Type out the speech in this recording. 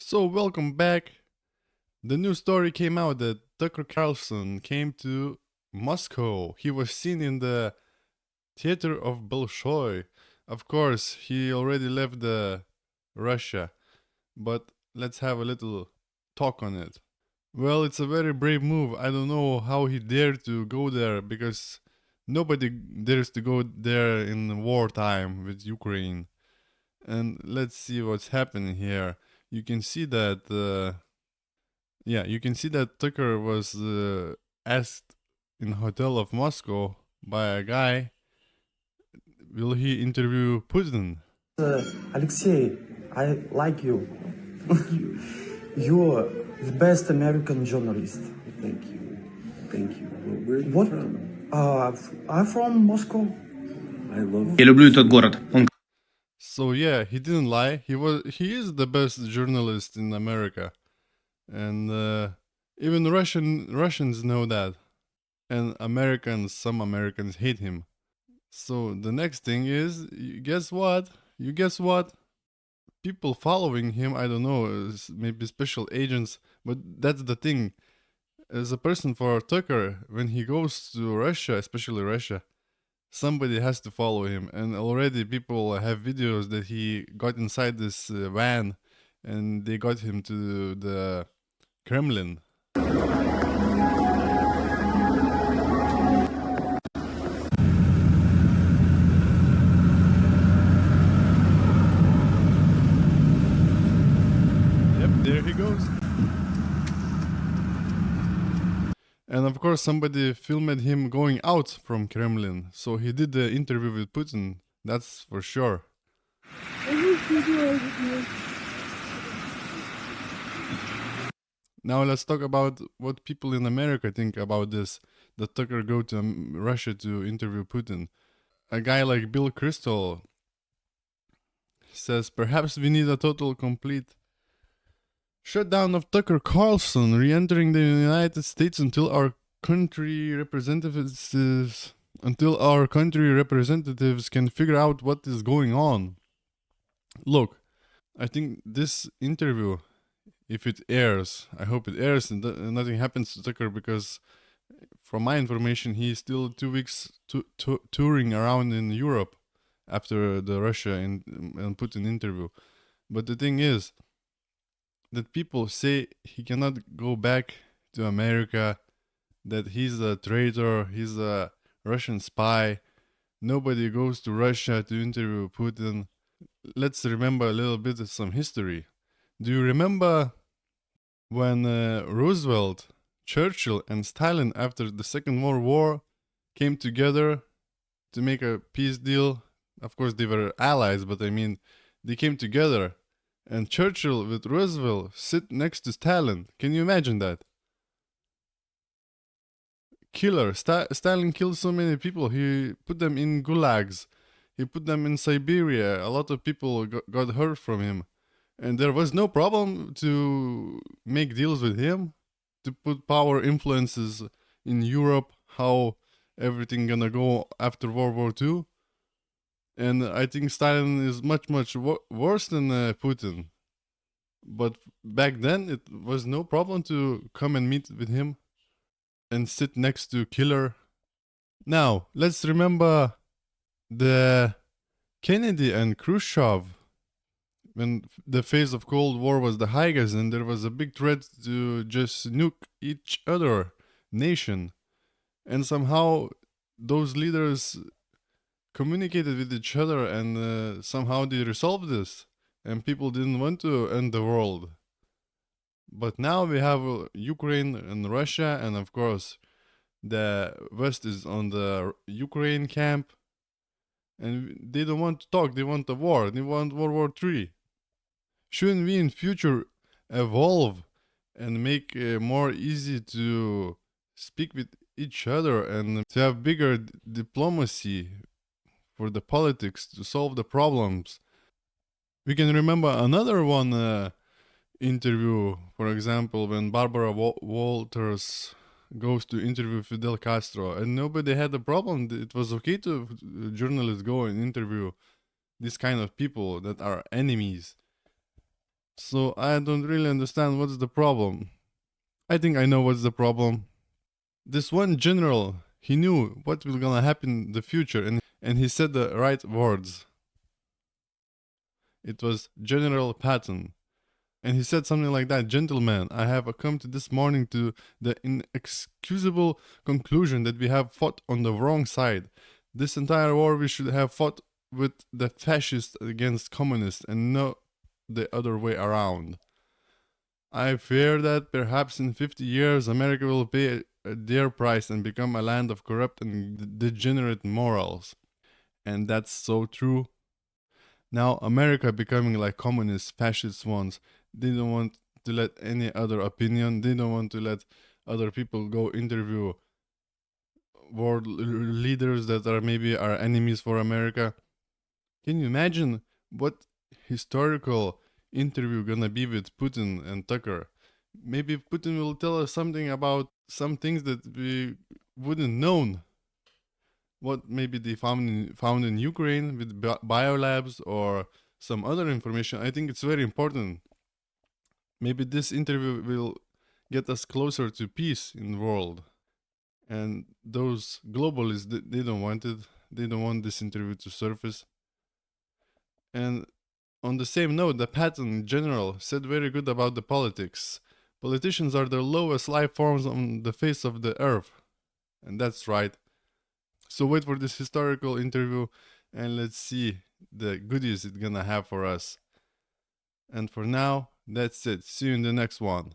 So, welcome back. The new story came out that Tucker Carlson came to Moscow. He was seen in the theater of Bolshoi. Of course, he already left Russia, but let's have a little talk on it. Well, it's a very brave move. I don't know how he dared to go there because nobody dares to go there in wartime with Ukraine. And let's see what's happening here. You can see that you can see that Tucker was asked in hotel of Moscow by a guy, will he interview Putin? Alexei, I like you. You're the best American journalist. Thank you. Thank you. Where are you What? from? I'm from Moscow. I love. Я люблю этот город. Он So yeah, he didn't lie. He is the best journalist in America, and even Russians know that, and some Americans hate him. So the next thing is, guess what? You guess what? People following him, I don't know, maybe special agents, but that's the thing. As a person for Tucker, when he goes to Russia, especially Russia, somebody has to follow him. And already people have videos that he got inside this van and they got him to the Kremlin. Yep, there he goes. And of course, somebody filmed him going out from Kremlin. So he did the interview with Putin, that's for sure. Now let's talk about what people in America think about this. That Tucker go to Russia to interview Putin. A guy like Bill Kristol says perhaps we need a total complete shutdown of Tucker Carlson re-entering the United States until our country representatives can figure out what is going on. Look, I think this interview, if it airs, I hope it airs and nothing happens to Tucker because from my information he's still 2 weeks touring around in Europe after the Russia and Putin interview. But the thing is that people say he cannot go back to America, that he's a traitor, he's a Russian spy. Nobody goes to Russia to interview Putin. Let's remember a little bit of some history. Do you remember when Roosevelt, Churchill, and Stalin, after the Second World War, came together to make a peace deal? Of course, they were allies, but I mean, they came together. And Churchill with Roosevelt sit next to Stalin. Can you imagine that? Killer. Stalin killed so many people. He put them in gulags. He put them in Siberia. A lot of people got hurt from him. And there was no problem to make deals with him, to put power influences in Europe, how everything gonna go after World War II. And I think Stalin is much, much worse than Putin. But back then, it was no problem to come and meet with him and sit next to Killer. Now, let's remember the Kennedy and Khrushchev, when the phase of Cold War was the highest and there was a big threat to just nuke each other nation. And somehow those leaders communicated with each other and somehow they resolved this. And people didn't want to end the world. But now we have Ukraine and Russia, and of course, the West is on the Ukraine camp, and they don't want to talk. They want a war. They want World War III. Shouldn't we in future evolve and make it more easy to speak with each other and to have bigger diplomacy for the politics to solve the problems? We can remember another one interview, for example, when Barbara Walters goes to interview Fidel Castro, and nobody had a problem. It was okay to journalists go and interview these kind of people that are enemies. So I don't really understand what's the problem. I think I know what's the problem. This one general, he knew what was gonna happen in the future, and he said the right words. It was General Patton. And he said something like that: Gentlemen, I have come to this morning to the inexcusable conclusion that we have fought on the wrong side. This entire war we should have fought with the fascists against communists and not the other way around. I fear that perhaps in 50 years America will pay a dear price and become a land of corrupt and degenerate morals. And that's so true. Now America becoming like communist fascist ones. They don't want to let any other opinion. They don't want to let other people go interview world leaders that are maybe our enemies for America. Can you imagine what historical interview gonna be with Putin and Tucker? Maybe Putin will tell us something about some things that we wouldn't known. What maybe they found in Ukraine with biolabs or some other information. I think it's very important. Maybe this interview will get us closer to peace in the world. And those globalists, they don't want it. They don't want this interview to surface. And on the same note, the Patton in general said very good about the politics. Politicians are the lowest life forms on the face of the earth. And that's right. So wait for this historical interview and let's see the goodies it's gonna have for us. And for now, that's it. See you in the next one.